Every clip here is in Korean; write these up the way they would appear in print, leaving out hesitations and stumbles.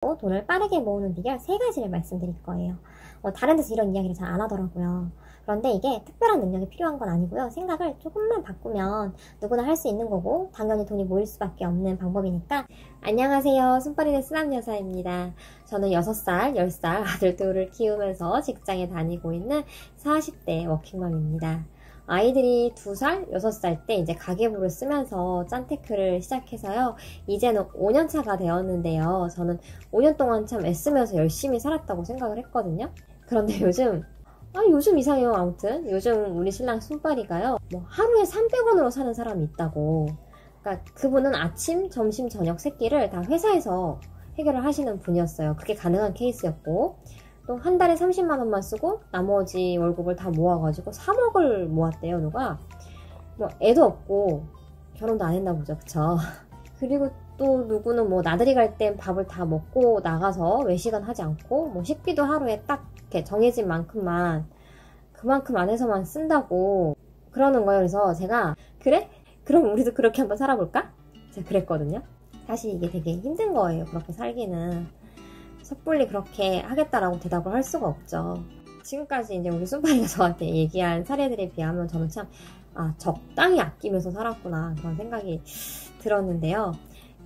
돈을 빠르게 모으는 비결 3가지를 말씀드릴 거예요. 다른 데서 이런 이야기를 잘 안 하더라고요. 그런데 이게 특별한 능력이 필요한 건 아니고요. 생각을 조금만 바꾸면 누구나 할 수 있는 거고 당연히 돈이 모일 수밖에 없는 방법이니까. 안녕하세요. 손빠르게 쓰남 여사입니다. 저는 6살, 10살 아들 둘을 키우면서 직장에 다니고 있는 40대 워킹맘입니다. 아이들이 2살, 6살 때 이제 가계부를 쓰면서 짠테크를 시작해서요. 이제는 5년차가 되었는데요. 저는 5년 동안 참 애쓰면서 열심히 살았다고 생각을 했거든요. 그런데 요즘 이상해요. 아무튼 요즘 우리 신랑 손빠리가요. 하루에 300원으로 사는 사람이 있다고. 그러니까 그분은 아침, 점심, 저녁 3끼를 다 회사에서 해결을 하시는 분이었어요. 그게 가능한 케이스였고, 또 한 달에 30만 원만 쓰고 나머지 월급을 다 모아가지고 3억을 모았대요. 누가 애도 없고 결혼도 안 했나 보죠. 그쵸? 그리고 또 누구는 나들이 갈 땐 밥을 다 먹고 나가서 외식은 하지 않고 식비도 하루에 딱 이렇게 정해진 만큼만 그만큼 안에서만 쓴다고 그러는 거예요. 그래서 제가 그래? 그럼 우리도 그렇게 한번 살아볼까? 제가 그랬거든요. 사실 이게 되게 힘든 거예요. 그렇게 살기는. 섣불리 그렇게 하겠다라고 대답을 할 수가 없죠. 지금까지 이제 우리 손빠리가 저한테 얘기한 사례들에 비하면 저는 참 적당히 아끼면서 살았구나 그런 생각이 들었는데요.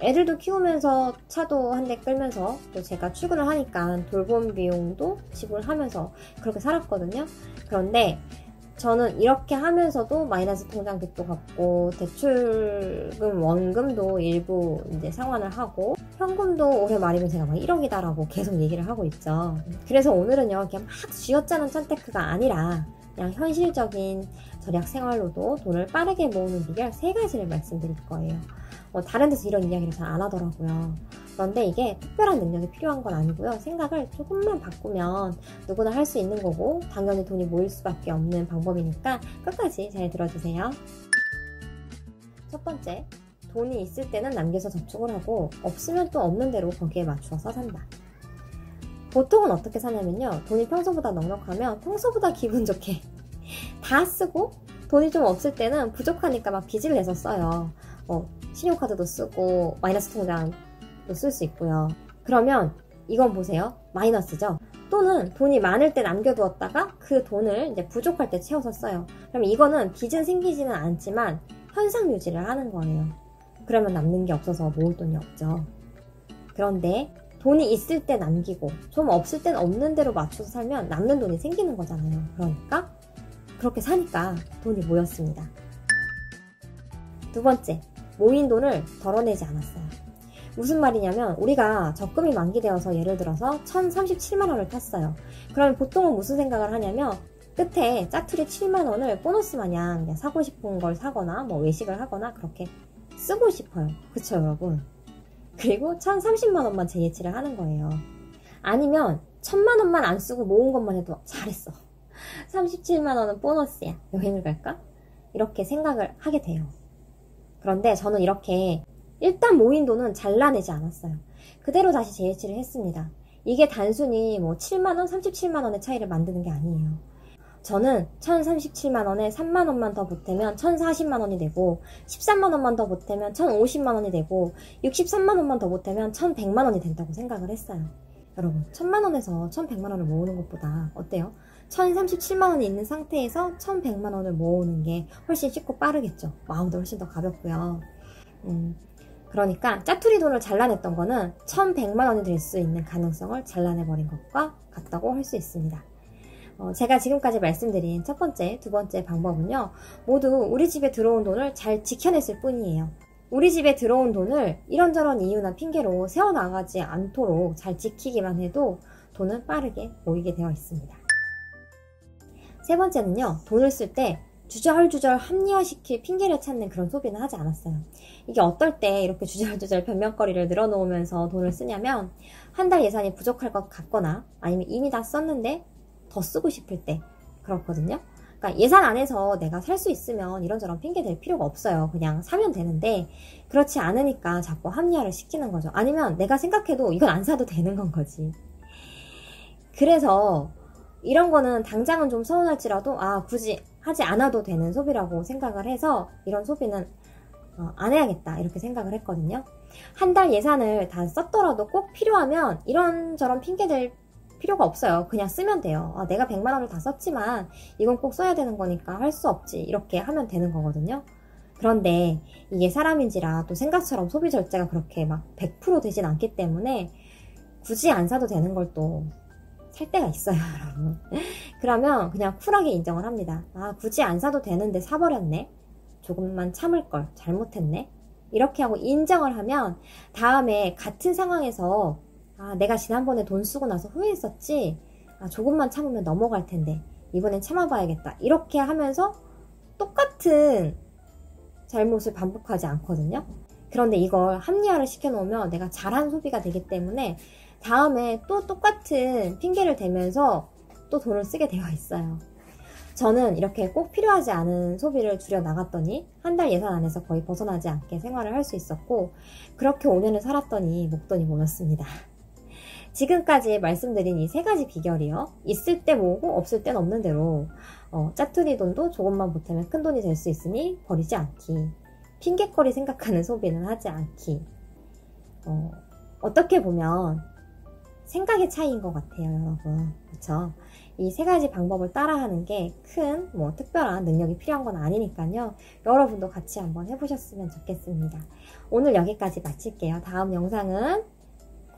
애들도 키우면서 차도 한 대 끌면서 또 제가 출근을 하니까 돌봄 비용도 지불하면서 그렇게 살았거든요. 그런데 저는 이렇게 하면서도 마이너스 통장빚도 갚고 대출금 원금도 일부 이제 상환을 하고 현금도 올해 말이면 제가 1억이다라고 계속 얘기를 하고 있죠. 그래서 오늘은요 그냥 막 쥐어짜는 짠테크가 아니라 그냥 현실적인 절약 생활로도 돈을 빠르게 모으는 비결 3가지를 말씀드릴 거예요. 다른 데서 이런 이야기를 잘 안 하더라고요. 그런데 이게 특별한 능력이 필요한 건 아니고요. 생각을 조금만 바꾸면 누구나 할 수 있는 거고 당연히 돈이 모일 수밖에 없는 방법이니까 끝까지 잘 들어주세요. 첫 번째, 돈이 있을 때는 남겨서 저축을 하고 없으면 또 없는 대로 거기에 맞추어서 산다. 보통은 어떻게 사냐면요. 돈이 평소보다 넉넉하면 평소보다 기분 좋게 다 쓰고 돈이 좀 없을 때는 부족하니까 막 빚을 내서 써요. 신용카드도 쓰고 마이너스 통장도 쓸 수 있고요. 그러면 이건 보세요. 마이너스죠. 또는 돈이 많을 때 남겨두었다가 그 돈을 이제 부족할 때 채워서 써요. 그럼 이거는 빚은 생기지는 않지만 현상 유지를 하는 거예요. 그러면 남는 게 없어서 모을 돈이 없죠. 그런데 돈이 있을 때 남기고 좀 없을 땐 없는 대로 맞춰서 살면 남는 돈이 생기는 거잖아요. 그러니까 그렇게 사니까 돈이 모였습니다. 두 번째, 모인 돈을 덜어내지 않았어요. 무슨 말이냐면 우리가 적금이 만기되어서 예를 들어서 1037만원을 탔어요. 그러면 보통은 무슨 생각을 하냐면 끝에 짜투리 7만원을 보너스 마냥 그냥 사고 싶은 걸 사거나 외식을 하거나 그렇게 쓰고 싶어요. 그쵸 여러분? 그리고 1030만원만 재예치를 하는 거예요. 아니면 1000만원만 안 쓰고 모은 것만 해도 잘했어. 37만원은 보너스야. 여행을 갈까? 이렇게 생각을 하게 돼요. 그런데 저는 이렇게 일단 모인 돈은 잘라내지 않았어요. 그대로 다시 재예치를 했습니다. 이게 단순히 7만원, 37만원의 차이를 만드는 게 아니에요. 저는 1037만원에 3만원만 더 보태면 1040만원이 되고 13만원만 더 보태면 1050만원이 되고 63만원만 더 보태면 1100만원이 된다고 생각을 했어요. 여러분 1000만원에서 1100만원을 모으는 것보다 어때요? 1037만원이 있는 상태에서 1100만원을 모으는 게 훨씬 쉽고 빠르겠죠. 마음도 훨씬 더 가볍고요. 그러니까 짜투리 돈을 잘라냈던 거는 1100만원이 될 수 있는 가능성을 잘라내버린 것과 같다고 할 수 있습니다. 제가 지금까지 말씀드린 첫 번째, 두 번째 방법은요. 모두 우리 집에 들어온 돈을 잘 지켜냈을 뿐이에요. 우리 집에 들어온 돈을 이런저런 이유나 핑계로 세워나가지 않도록 잘 지키기만 해도 돈은 빠르게 모이게 되어 있습니다. 세 번째는요. 돈을 쓸 때 주저할주절 합리화시킬 핑계를 찾는 그런 소비는 하지 않았어요. 이게 어떨 때 이렇게 주저할주절 변명거리를 늘어놓으면서 돈을 쓰냐면 한 달 예산이 부족할 것 같거나 아니면 이미 다 썼는데 더 쓰고 싶을 때 그렇거든요. 그러니까 예산 안에서 내가 살 수 있으면 이런저런 핑계 댈 필요가 없어요. 그냥 사면 되는데 그렇지 않으니까 자꾸 합리화를 시키는 거죠. 아니면 내가 생각해도 이건 안 사도 되는 건 거지. 그래서 이런 거는 당장은 좀 서운할지라도 굳이 하지 않아도 되는 소비라고 생각을 해서 이런 소비는 안 해야겠다 이렇게 생각을 했거든요. 한 달 예산을 다 썼더라도 꼭 필요하면 이런저런 핑계댈 필요가 없어요. 그냥 쓰면 돼요. 내가 100만 원을 다 썼지만 이건 꼭 써야 되는 거니까 할 수 없지. 이렇게 하면 되는 거거든요. 그런데 이게 사람인지라 또 생각처럼 소비 절제가 그렇게 막 100% 되진 않기 때문에 굳이 안 사도 되는 걸 또 살 때가 있어요, 여러분. 그러면 그냥 쿨하게 인정을 합니다. 굳이 안 사도 되는데 사버렸네. 조금만 참을 걸. 잘못했네. 이렇게 하고 인정을 하면 다음에 같은 상황에서 내가 지난번에 돈 쓰고 나서 후회했었지. 조금만 참으면 넘어갈 텐데 이번엔 참아봐야겠다. 이렇게 하면서 똑같은 잘못을 반복하지 않거든요. 그런데 이걸 합리화를 시켜놓으면 내가 잘한 소비가 되기 때문에 다음에 또 똑같은 핑계를 대면서 또 돈을 쓰게 되어 있어요. 저는 이렇게 꼭 필요하지 않은 소비를 줄여 나갔더니 한 달 예산 안에서 거의 벗어나지 않게 생활을 할 수 있었고, 그렇게 5년을 살았더니 목돈이 모였습니다. 지금까지 말씀드린 이 3가지 비결이요. 있을 때 모으고 없을 땐 없는 대로 짜투리 돈도 조금만 보태면 큰 돈이 될 수 있으니 버리지 않기. 핑계거리 생각하는 소비는 하지 않기. 어떻게 보면 생각의 차이인 것 같아요, 여러분. 그렇죠? 이 3가지 방법을 따라하는 게 큰 특별한 능력이 필요한 건 아니니까요. 여러분도 같이 한번 해보셨으면 좋겠습니다. 오늘 여기까지 마칠게요. 다음 영상은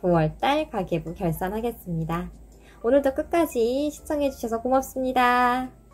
9월달 가계부 결산하겠습니다. 오늘도 끝까지 시청해주셔서 고맙습니다.